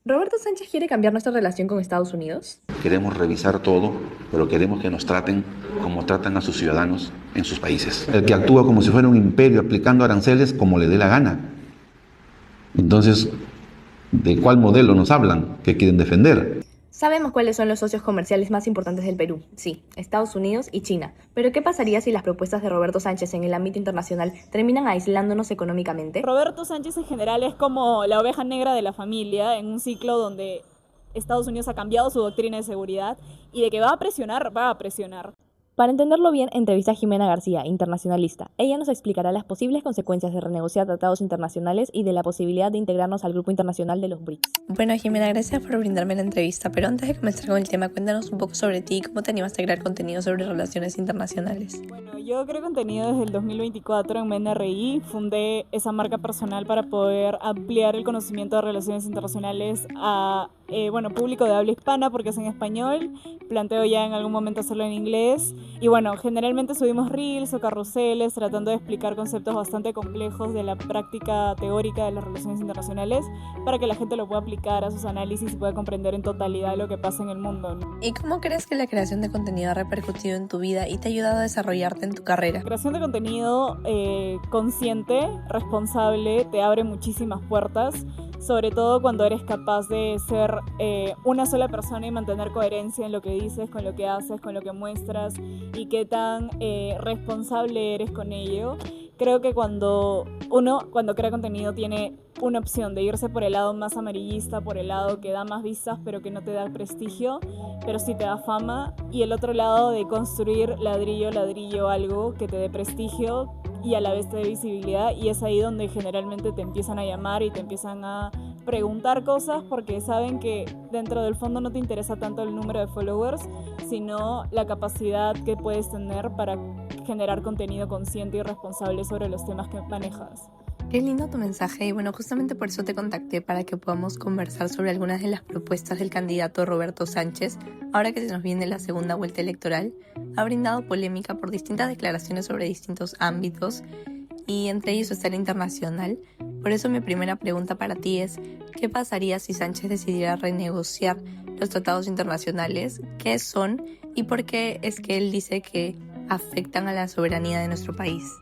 ¿Roberto Sánchez quiere cambiar nuestra relación con Estados Unidos? Queremos revisar todo, pero queremos que nos traten como tratan a sus ciudadanos en sus países. El que actúa como si fuera un imperio aplicando aranceles como le dé la gana. Entonces, ¿de cuál modelo nos hablan que quieren defender? Sabemos cuáles son los socios comerciales más importantes del Perú, sí, Estados Unidos y China. Pero ¿qué pasaría si las propuestas de Roberto Sánchez en el ámbito internacional terminan aislándonos económicamente? Roberto Sánchez en general es como la oveja negra de la familia en un ciclo donde Estados Unidos ha cambiado su doctrina de seguridad y de que va a presionar, va a presionar. Para entenderlo bien, entrevista a Jimena García, internacionalista. Ella nos explicará las posibles consecuencias de renegociar tratados internacionales y de la posibilidad de integrarnos al grupo internacional de los BRICS. Bueno, Jimena, gracias por brindarme la entrevista, pero antes de comenzar con el tema, cuéntanos un poco sobre ti y cómo te animaste a crear contenido sobre relaciones internacionales. Bueno, yo creo contenido desde el 2024 en MNRI. Fundé esa marca personal para poder ampliar el conocimiento de relaciones internacionales a público de habla hispana, porque es en español. Planteo ya en algún momento hacerlo en inglés. Y bueno, generalmente subimos reels o carruseles tratando de explicar conceptos bastante complejos de la práctica teórica de las relaciones internacionales para que la gente lo pueda aplicar a sus análisis y pueda comprender en totalidad lo que pasa en el mundo, ¿no? ¿Y cómo crees que la creación de contenido ha repercutido en tu vida y te ha ayudado a desarrollarte en tu carrera? La creación de contenido consciente, responsable, te abre muchísimas puertas, sobre todo cuando eres capaz de ser una sola persona y mantener coherencia en lo que dices, con lo que haces, con lo que muestras y qué tan responsable eres con ello. Creo que cuando crea contenido tiene una opción de irse por el lado más amarillista, por el lado que da más vistas pero que no te da prestigio, pero sí te da fama, y el otro lado de construir ladrillo a ladrillo algo que te dé prestigio y a la vez te dé visibilidad, y es ahí donde generalmente te empiezan a llamar y te empiezan a preguntar cosas porque saben que dentro del fondo no te interesa tanto el número de followers, sino la capacidad que puedes tener para generar contenido consciente y responsable sobre los temas que manejas. Qué lindo tu mensaje y bueno, justamente por eso te contacté para que podamos conversar sobre algunas de las propuestas del candidato Roberto Sánchez. Ahora que se nos viene la segunda vuelta electoral, ha brindado polémica por distintas declaraciones sobre distintos ámbitos y entre ellos está el internacional. Por eso mi primera pregunta para ti es, ¿qué pasaría si Sánchez decidiera renegociar los tratados internacionales? ¿Qué son? ¿Y por qué es que él dice que afectan a la soberanía de nuestro país?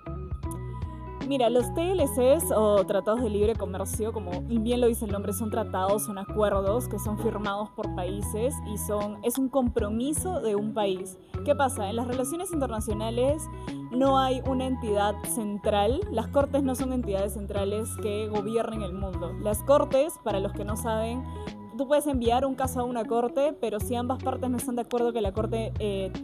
Mira, los TLCs o tratados de libre comercio, como bien lo dice el nombre, son tratados, son acuerdos que son firmados por países y es un compromiso de un país. ¿Qué pasa? En las relaciones internacionales no hay una entidad central. Las cortes no son entidades centrales que gobiernen el mundo. Las cortes, para los que no saben, tú puedes enviar un caso a una corte, pero si ambas partes no están de acuerdo que la corte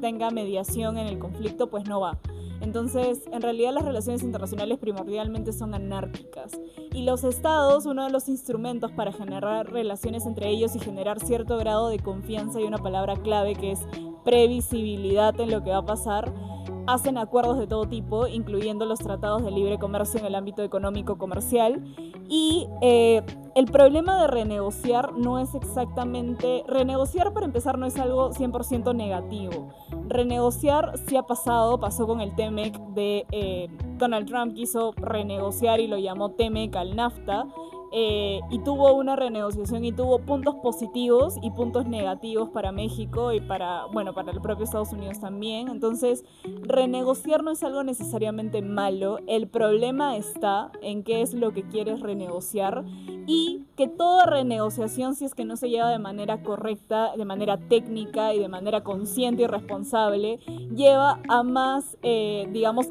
tenga mediación en el conflicto, pues no va. Entonces, en realidad las relaciones internacionales primordialmente son anárquicas. Y los estados, uno de los instrumentos para generar relaciones entre ellos y generar cierto grado de confianza, y una palabra clave que es previsibilidad en lo que va a pasar, hacen acuerdos de todo tipo, incluyendo los tratados de libre comercio en el ámbito económico-comercial. Y el problema de renegociar no es exactamente... Renegociar, para empezar, no es algo 100% negativo. Renegociar sí pasó con el TEMEC de Donald Trump. Quiso renegociar y lo llamó TEMEC al NAFTA. Y tuvo una renegociación y tuvo puntos positivos y puntos negativos para México y para el propio Estados Unidos también. Entonces, renegociar no es algo necesariamente malo. El problema está en qué es lo que quieres renegociar, y que toda renegociación, si es que no se lleva de manera correcta, de manera técnica y de manera consciente y responsable, lleva a más,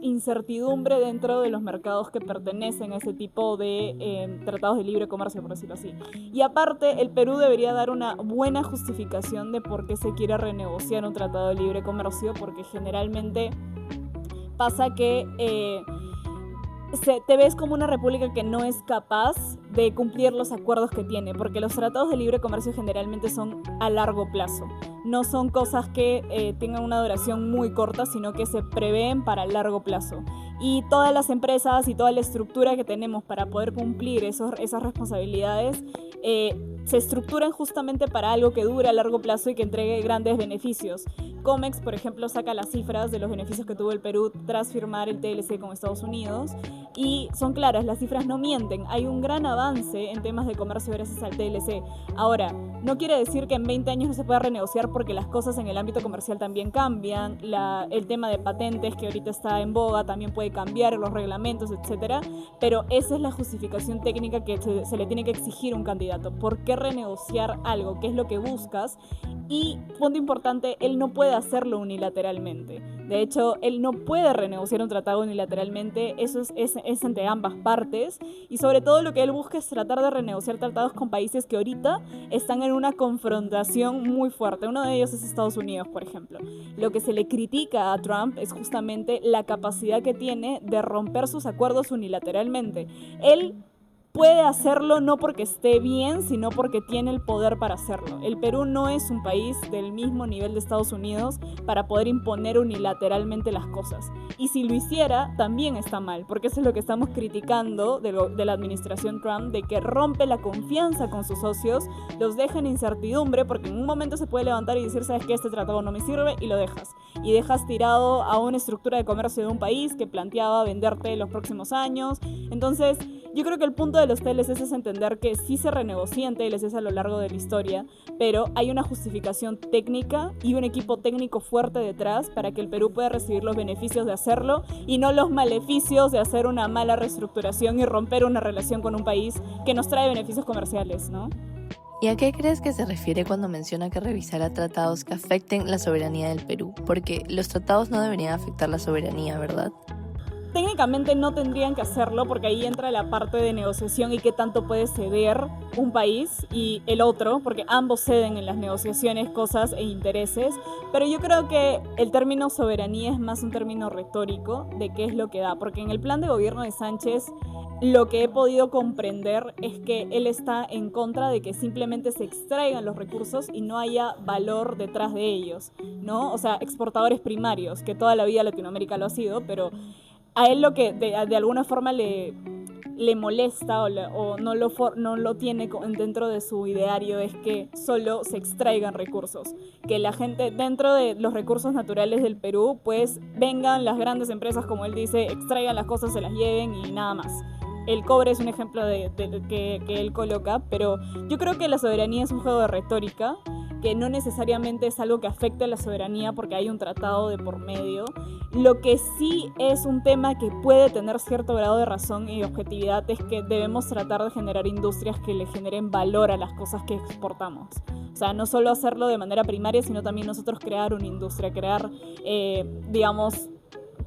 incertidumbre dentro de los mercados que pertenecen a ese tipo de tratados de libre comercio, por decirlo así. Y aparte, el Perú debería dar una buena justificación de por qué se quiere renegociar un tratado de libre comercio, porque generalmente pasa que te ves como una república que no es capaz de cumplir los acuerdos que tiene, porque los tratados de libre comercio generalmente son a largo plazo. No son cosas que tengan una duración muy corta, sino que se prevén para largo plazo. Y todas las empresas y toda la estructura que tenemos para poder cumplir esas responsabilidades se estructuran justamente para algo que dure a largo plazo y que entregue grandes beneficios. COMEX, por ejemplo, saca las cifras de los beneficios que tuvo el Perú tras firmar el TLC con Estados Unidos, Y son claras, las cifras no mienten. Hay un gran avance en temas de comercio gracias al TLC. Ahora, no quiere decir que en 20 años no se pueda renegociar porque las cosas en el ámbito comercial también cambian. El tema de patentes que ahorita está en boga también puede cambiar, los reglamentos, etcétera. Pero esa es la justificación técnica que se le tiene que exigir a un candidato. ¿Por qué renegociar algo? ¿Qué es lo que buscas? Y, punto importante, él no puede hacerlo unilateralmente. De hecho, él no puede renegociar un tratado unilateralmente, eso es entre ambas partes, y sobre todo lo que él busca es tratar de renegociar tratados con países que ahorita están en una confrontación muy fuerte. Uno de ellos es Estados Unidos, por ejemplo. Lo que se le critica a Trump es justamente la capacidad que tiene de romper sus acuerdos unilateralmente. Él puede hacerlo no porque esté bien, sino porque tiene el poder para hacerlo. El Perú no es un país del mismo nivel de Estados Unidos para poder imponer unilateralmente las cosas. Y si lo hiciera, también está mal, porque eso es lo que estamos criticando de la administración Trump, de que rompe la confianza con sus socios, los deja en incertidumbre, porque en un momento se puede levantar y decir, ¿sabes qué? Este tratado no me sirve, y lo dejas. Y dejas tirado a una estructura de comercio de un país que planteaba venderte los próximos años. Entonces, yo creo que el punto de los TLCs es entender que sí se renegocian TLCs a lo largo de la historia, pero hay una justificación técnica y un equipo técnico fuerte detrás para que el Perú pueda recibir los beneficios de hacerlo y no los maleficios de hacer una mala reestructuración y romper una relación con un país que nos trae beneficios comerciales, ¿no? ¿Y a qué crees que se refiere cuando menciona que revisará tratados que afecten la soberanía del Perú? Porque los tratados no deberían afectar la soberanía, ¿verdad? Técnicamente no tendrían que hacerlo porque ahí entra la parte de negociación y qué tanto puede ceder un país y el otro, porque ambos ceden en las negociaciones cosas e intereses, pero yo creo que el término soberanía es más un término retórico de qué es lo que da, porque en el plan de gobierno de Sánchez lo que he podido comprender es que él está en contra de que simplemente se extraigan los recursos y no haya valor detrás de ellos, ¿no? O sea, exportadores primarios, que toda la vida Latinoamérica lo ha sido, pero a él lo que de alguna forma le molesta o no lo tiene dentro de su ideario es que solo se extraigan recursos, que la gente dentro de los recursos naturales del Perú pues vengan las grandes empresas, como él dice, extraigan las cosas, se las lleven y nada más. El cobre es un ejemplo que él coloca, pero yo creo que la soberanía es un juego de retórica, que no necesariamente es algo que afecte a la soberanía porque hay un tratado de por medio. Lo que sí es un tema que puede tener cierto grado de razón y objetividad es que debemos tratar de generar industrias que le generen valor a las cosas que exportamos. O sea, no solo hacerlo de manera primaria, sino también nosotros crear una industria, crear, digamos,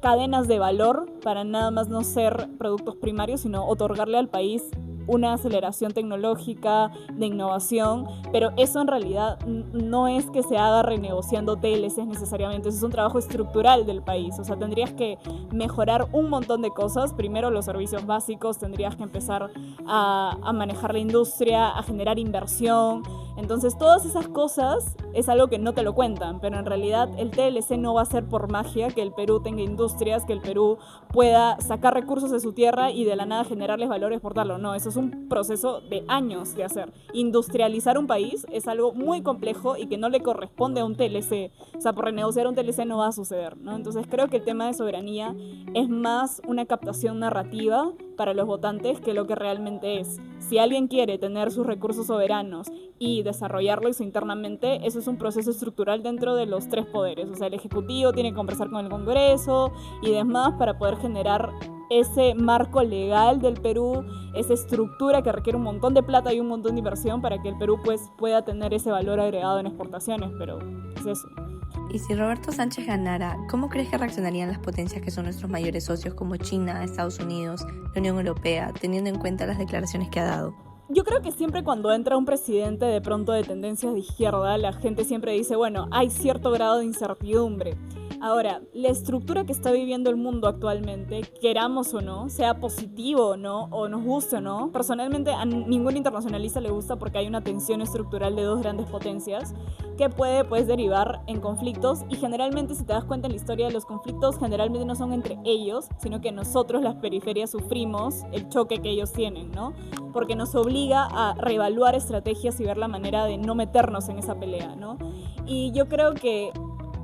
cadenas de valor para nada más no ser productos primarios, sino otorgarle al país una aceleración tecnológica, de innovación, pero eso en realidad no es que se haga renegociando TLCs necesariamente, eso es un trabajo estructural del país, o sea, tendrías que mejorar un montón de cosas, primero los servicios básicos, tendrías que empezar a manejar la industria, a generar inversión, entonces todas esas cosas es algo que no te lo cuentan, pero en realidad el TLC no va a ser por magia que el Perú tenga industrias, que el Perú pueda sacar recursos de su tierra y de la nada generarles valor y exportarlo, no, eso es un proceso de años de hacer. Industrializar un país es algo muy complejo y que no le corresponde a un TLC. O sea, por renegociar un TLC no va a suceder, ¿no? Entonces creo que el tema de soberanía es más una captación narrativa para los votantes que lo que realmente es. Si alguien quiere tener sus recursos soberanos y desarrollarlos internamente, eso es un proceso estructural dentro de los tres poderes. O sea, el Ejecutivo tiene que conversar con el Congreso y demás para poder generar ese marco legal del Perú, esa estructura que requiere un montón de plata y un montón de inversión para que el Perú pues, pueda tener ese valor agregado en exportaciones, pero es eso. Y si Roberto Sánchez ganara, ¿cómo crees que reaccionarían las potencias que son nuestros mayores socios como China, Estados Unidos, la Unión Europea, teniendo en cuenta las declaraciones que ha dado? Yo creo que siempre cuando entra un presidente de pronto de tendencias de izquierda, la gente siempre dice, bueno, hay cierto grado de incertidumbre. Ahora, la estructura que está viviendo el mundo actualmente, queramos o no, sea positivo o no, o nos guste o no, personalmente a ningún internacionalista le gusta porque hay una tensión estructural de dos grandes potencias que puede pues derivar en conflictos y generalmente si te das cuenta en la historia los conflictos generalmente no son entre ellos, sino que nosotros las periferias sufrimos el choque que ellos tienen, ¿no? Porque nos obliga a reevaluar estrategias y ver la manera de no meternos en esa pelea, ¿no? Y yo creo que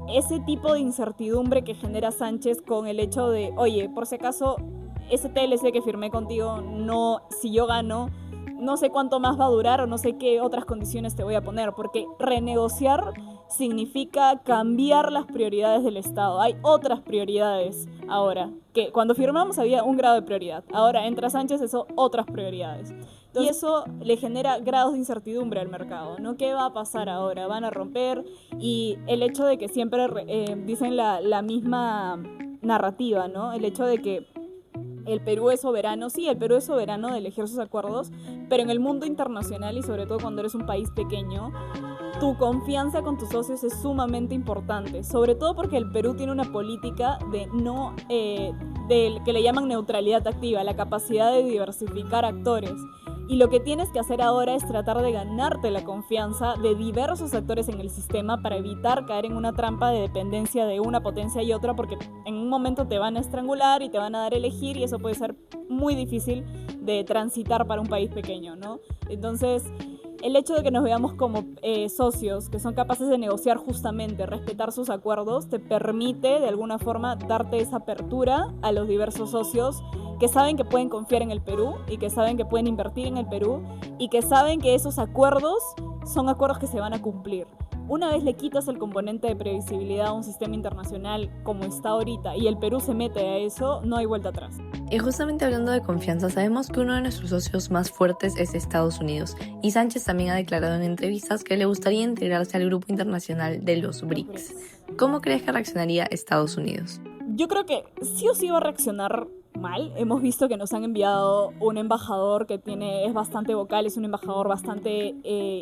ese tipo de incertidumbre que genera Sánchez con el hecho de, oye, por si acaso ese TLC que firmé contigo, no, si yo gano, no sé cuánto más va a durar o no sé qué otras condiciones te voy a poner, porque renegociar significa cambiar las prioridades del Estado. Hay otras prioridades ahora, que cuando firmamos había un grado de prioridad. Ahora entra Sánchez, eso otras prioridades. Y eso le genera grados de incertidumbre al mercado, ¿no? ¿Qué va a pasar ahora? ¿Van a romper? Y el hecho de que siempre dicen la misma narrativa, ¿no? El hecho de que el Perú es soberano, sí, el Perú es soberano de elegir sus acuerdos, pero en el mundo internacional y sobre todo cuando eres un país pequeño, tu confianza con tus socios es sumamente importante, sobre todo porque el Perú tiene una política de que le llaman neutralidad activa, la capacidad de diversificar actores. Y lo que tienes que hacer ahora es tratar de ganarte la confianza de diversos actores en el sistema para evitar caer en una trampa de dependencia de una potencia y otra, porque en un momento te van a estrangular y te van a dar a elegir y eso puede ser muy difícil de transitar para un país pequeño, ¿no? Entonces, el hecho de que nos veamos como socios que son capaces de negociar justamente, respetar sus acuerdos, te permite de alguna forma darte esa apertura a los diversos socios que saben que pueden confiar en el Perú y que saben que pueden invertir en el Perú y que saben que esos acuerdos son acuerdos que se van a cumplir. Una vez le quitas el componente de previsibilidad a un sistema internacional como está ahorita y el Perú se mete a eso, no hay vuelta atrás. Y justamente hablando de confianza, sabemos que uno de nuestros socios más fuertes es Estados Unidos, y Sánchez también ha declarado en entrevistas que le gustaría integrarse al grupo internacional de los BRICS. ¿Cómo crees que reaccionaría Estados Unidos? Yo creo que sí o sí va a reaccionar mal. Hemos visto que nos han enviado un embajador que es bastante vocal, es un embajador bastante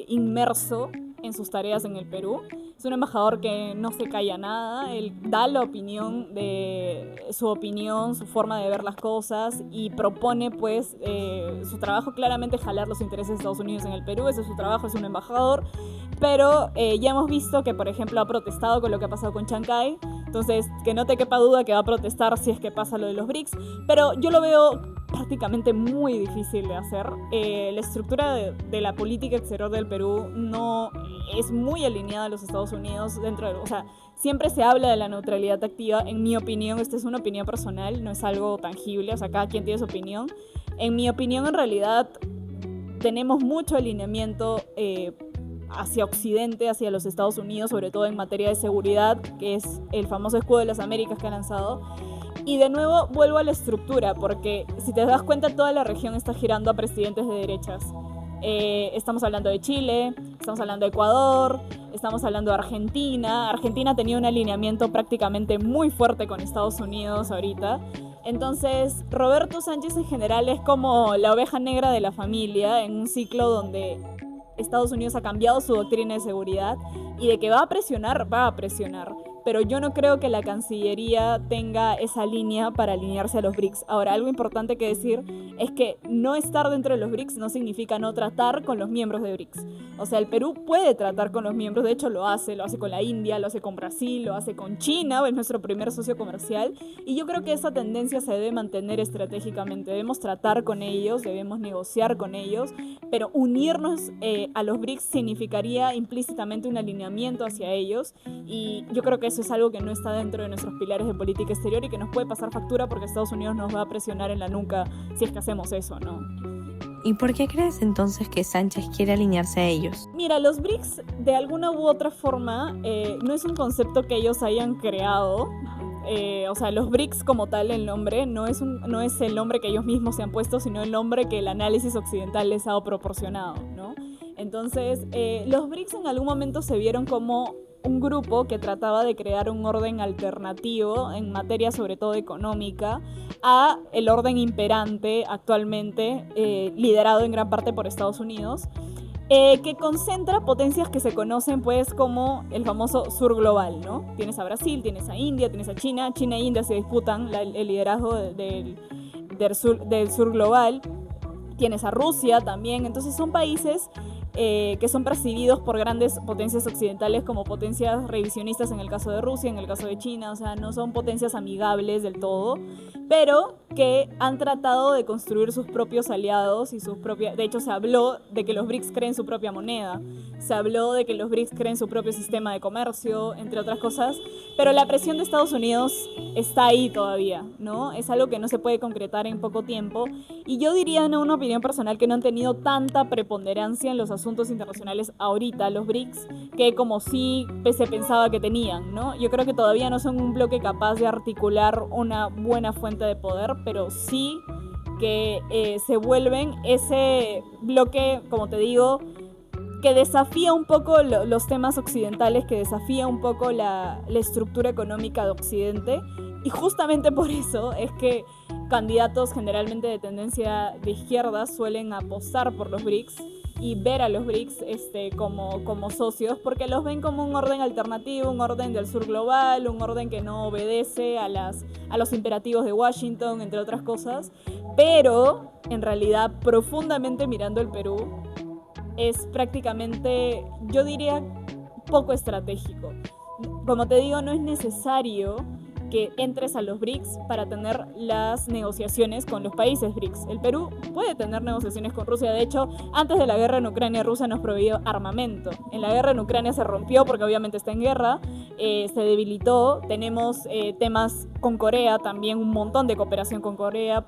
inmerso en sus tareas en el Perú. Es un embajador que no se calla nada, él da la opinión su forma de ver las cosas y propone pues su trabajo claramente jalar los intereses de Estados Unidos en el Perú. Ese es su trabajo, es un embajador, pero ya hemos visto que por ejemplo ha protestado con lo que ha pasado con Chiang Kai, entonces que no te quepa duda que va a protestar si es que pasa lo de los BRICS, pero yo lo veo prácticamente muy difícil de hacer. La estructura de la política exterior del Perú no es muy alineada a los Estados Unidos o sea, siempre se habla de la neutralidad activa. En mi opinión, esta es una opinión personal, no es algo tangible, o sea, cada quien tiene su opinión. En mi opinión, en realidad, tenemos mucho alineamiento hacia Occidente, hacia los Estados Unidos, sobre todo en materia de seguridad, que es el famoso escudo de las Américas que ha lanzado. Y de nuevo vuelvo a la estructura, porque si te das cuenta toda la región está girando a presidentes de derechas. Estamos hablando de Chile, estamos hablando de Ecuador, estamos hablando de Argentina. Argentina tenía un alineamiento prácticamente muy fuerte con Estados Unidos ahorita. Entonces, Roberto Sánchez en general es como la oveja negra de la familia en un ciclo donde Estados Unidos ha cambiado su doctrina de seguridad y de que va a presionar, pero yo no creo que la Cancillería tenga esa línea para alinearse a los BRICS. Ahora, algo importante que decir es que no estar dentro de los BRICS no significa no tratar con los miembros de BRICS. O sea, el Perú puede tratar con los miembros, de hecho lo hace con la India, lo hace con Brasil, lo hace con China, es nuestro primer socio comercial, y yo creo que esa tendencia se debe mantener estratégicamente. Debemos tratar con ellos, debemos negociar con ellos, pero unirnos a los BRICS significaría implícitamente un alineamiento hacia ellos, y yo creo que eso es algo que no está dentro de nuestros pilares de política exterior y que nos puede pasar factura porque Estados Unidos nos va a presionar en la nuca si es que hacemos eso, ¿no? ¿Y por qué crees entonces que Sánchez quiere alinearse a ellos? Mira, los BRICS de alguna u otra forma no es un concepto que ellos hayan creado. O sea, los BRICS como tal, el nombre, no es el nombre que ellos mismos se han puesto, sino el nombre que el análisis occidental les ha proporcionado, ¿no? Entonces, los BRICS en algún momento se vieron como un grupo que trataba de crear un orden alternativo en materia sobre todo económica a el orden imperante actualmente, liderado en gran parte por Estados Unidos, que concentra potencias que se conocen pues como el famoso sur global, ¿no? Tienes a Brasil, tienes a India, tienes a China. China e India se disputan el liderazgo del sur global. Tienes a Rusia también. Entonces son países que son percibidos por grandes potencias occidentales como potencias revisionistas en el caso de Rusia, en el caso de China. O sea, no son potencias amigables del todo. pero que han tratado de construir sus propios aliados y sus propias... De hecho, se habló de que los BRICS creen su propia moneda, se habló de que los BRICS creen su propio sistema de comercio, entre otras cosas, pero la presión de Estados Unidos está ahí todavía, ¿no? Es algo que no se puede concretar en poco tiempo, y yo diría, en una opinión personal, que no han tenido tanta preponderancia en los asuntos internacionales ahorita, los BRICS, que como sí se pensaba que tenían, ¿no? Yo creo que todavía no son un bloque capaz de articular una buena fuente de poder, pero sí que se vuelven ese bloque, como te digo, que desafía un poco los temas occidentales, que desafía un poco la estructura económica de Occidente, y justamente por eso es que candidatos generalmente de tendencia de izquierda suelen apostar por los BRICS y ver a los BRICS como socios, porque los ven como un orden alternativo, un orden del sur global, un orden que no obedece a los imperativos de Washington, entre otras cosas, pero en realidad, profundamente mirando el Perú, es prácticamente, yo diría, poco estratégico. Como te digo, no es necesario que entres a los BRICS para tener las negociaciones con los países BRICS. El Perú puede tener negociaciones con Rusia. De hecho, antes de la guerra en Ucrania, Rusia nos proveyó armamento. En la guerra en Ucrania se rompió porque obviamente está en guerra, se debilitó. Tenemos temas con Corea, también un montón de cooperación con Corea.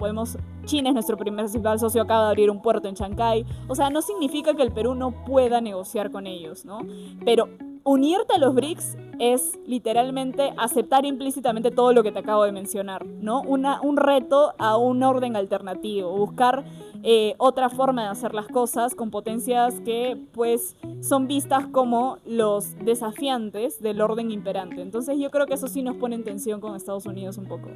China es nuestro principal socio, acaba de abrir un puerto en Chancay. O sea, no significa que el Perú no pueda negociar con ellos, ¿no? Pero unirte a los BRICS es literalmente aceptar implícitamente todo lo que te acabo de mencionar, ¿no? Un reto a un orden alternativo, buscar otra forma de hacer las cosas con potencias que pues son vistas como los desafiantes del orden imperante. Entonces yo creo que eso sí nos pone en tensión con Estados Unidos un poco.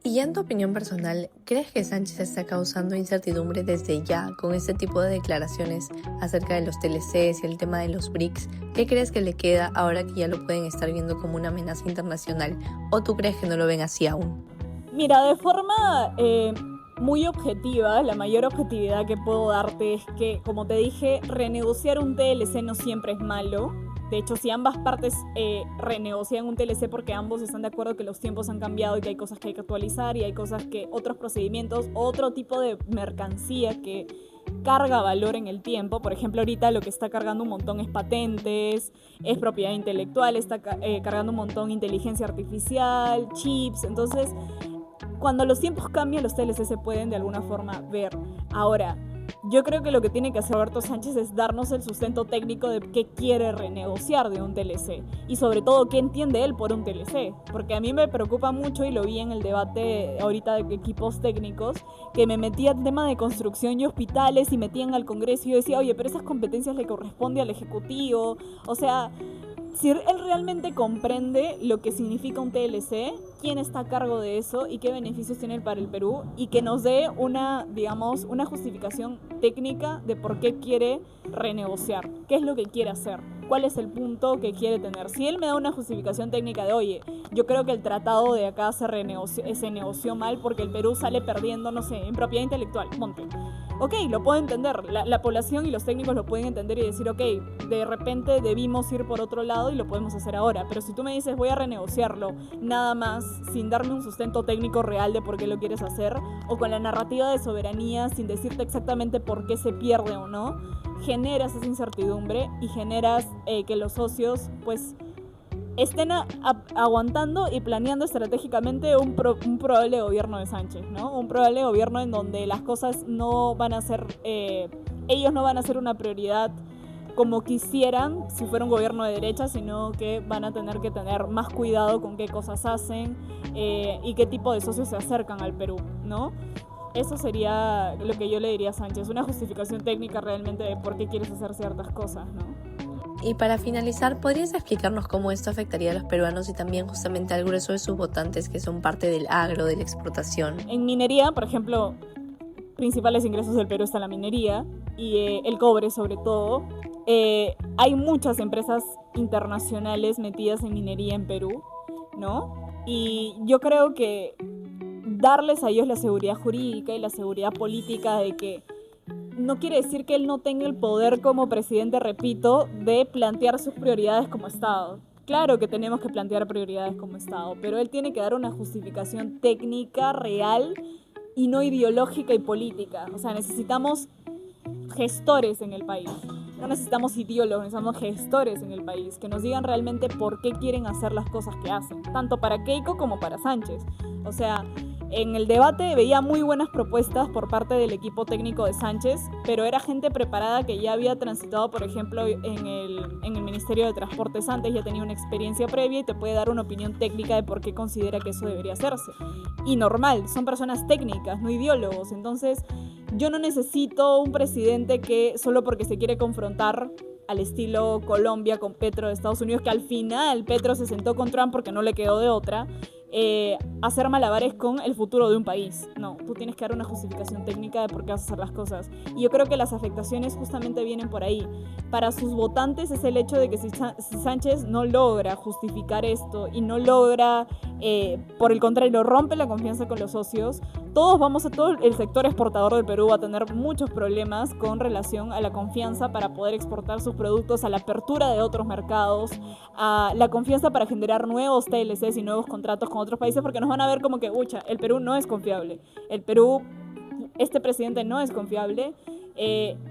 Y ya en tu opinión personal, ¿crees que Sánchez está causando incertidumbre desde ya con este tipo de declaraciones acerca de los TLCs y el tema de los BRICS? ¿Qué crees que le queda ahora que ya lo pueden estar viendo como una amenaza internacional? ¿O tú crees que no lo ven así aún? Mira, de forma muy objetiva, la mayor objetividad que puedo darte es que, como te dije, renegociar un TLC no siempre es malo. De hecho, si ambas partes renegocian un TLC porque ambos están de acuerdo que los tiempos han cambiado y que hay cosas que hay que actualizar y hay cosas que otros procedimientos, otro tipo de mercancía que carga valor en el tiempo. Por ejemplo, ahorita lo que está cargando un montón es patentes, es propiedad intelectual, está cargando un montón inteligencia artificial, chips. Entonces, cuando los tiempos cambian, los TLC se pueden de alguna forma ver. Ahora, yo creo que lo que tiene que hacer Roberto Sánchez es darnos el sustento técnico de qué quiere renegociar de un TLC y sobre todo qué entiende él por un TLC, porque a mí me preocupa mucho, y lo vi en el debate ahorita de equipos técnicos, que me metía en tema de construcción y hospitales y metían al Congreso y yo decía, oye, pero esas competencias le corresponde al Ejecutivo. O sea, si él realmente comprende lo que significa un TLC, quién está a cargo de eso y qué beneficios tiene para el Perú, y que nos dé una justificación técnica de por qué quiere renegociar, qué es lo que quiere hacer, cuál es el punto que quiere tener. Si él me da una justificación técnica de, oye, yo creo que el tratado de acá se negoció mal porque el Perú sale perdiendo, no sé, en propiedad intelectual, monte. Ok, lo puedo entender, la población y los técnicos lo pueden entender y decir, ok, de repente debimos ir por otro lado y lo podemos hacer ahora. Pero si tú me dices, voy a renegociarlo, nada más, sin darme un sustento técnico real de por qué lo quieres hacer, o con la narrativa de soberanía, sin decirte exactamente por qué se pierde o no, generas esa incertidumbre y generas que los socios, pues, estén aguantando y planeando estratégicamente un probable gobierno de Sánchez, ¿no? Un probable gobierno en donde las cosas no van a ser, ellos no van a ser una prioridad como quisieran si fuera un gobierno de derecha, sino que van a tener que tener más cuidado con qué cosas hacen y qué tipo de socios se acercan al Perú, ¿no? Eso sería lo que yo le diría a Sánchez, una justificación técnica realmente de por qué quieres hacer ciertas cosas, ¿no? Y para finalizar, ¿podrías explicarnos cómo esto afectaría a los peruanos y también justamente al grueso de sus votantes que son parte del agro, de la exportación? En minería, por ejemplo, principales ingresos del Perú está la minería y el cobre sobre todo. Hay muchas empresas internacionales metidas en minería en Perú, ¿no? Y yo creo que darles a ellos la seguridad jurídica y la seguridad política de que no quiere decir que él no tenga el poder como presidente, repito, de plantear sus prioridades como Estado. Claro que tenemos que plantear prioridades como Estado, pero él tiene que dar una justificación técnica, real y no ideológica y política. O sea, necesitamos gestores en el país. No necesitamos ideólogos, necesitamos gestores en el país que nos digan realmente por qué quieren hacer las cosas que hacen, tanto para Keiko como para Sánchez. O sea, en el debate veía muy buenas propuestas por parte del equipo técnico de Sánchez, pero era gente preparada que ya había transitado, por ejemplo, en el Ministerio de Transportes antes, ya tenía una experiencia previa y te puede dar una opinión técnica de por qué considera que eso debería hacerse. Y normal, son personas técnicas, no ideólogos. Entonces, yo no necesito un presidente que solo porque se quiere confrontar al estilo Colombia con Petro de Estados Unidos, que al final Petro se sentó con Trump porque no le quedó de otra, hacer malabares con el futuro de un país. No, tú tienes que dar una justificación técnica de por qué vas a hacer las cosas. Y yo creo que las afectaciones justamente vienen por ahí. Para sus votantes es el hecho de que si Sánchez no logra justificar esto y no logra, por el contrario, rompe la confianza con los socios, todo el sector exportador del Perú va a tener muchos problemas con relación a la confianza para poder exportar sus productos, a la apertura de otros mercados, a la confianza para generar nuevos TLCs y nuevos contratos con otros países, porque nos van a ver como que, el Perú no es confiable. El Perú, este presidente no es confiable.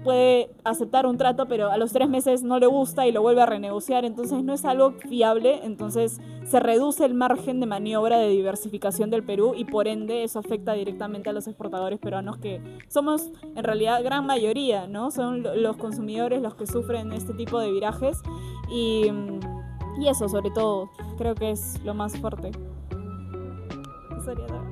Puede aceptar un trato, pero a los 3 meses no le gusta y lo vuelve a renegociar, entonces no es algo fiable. Entonces se reduce el margen de maniobra de diversificación del Perú y por ende eso afecta directamente a los exportadores peruanos, que somos en realidad gran mayoría, ¿no? Son los consumidores los que sufren este tipo de virajes y eso sobre todo creo que es lo más fuerte. Eso sería todo.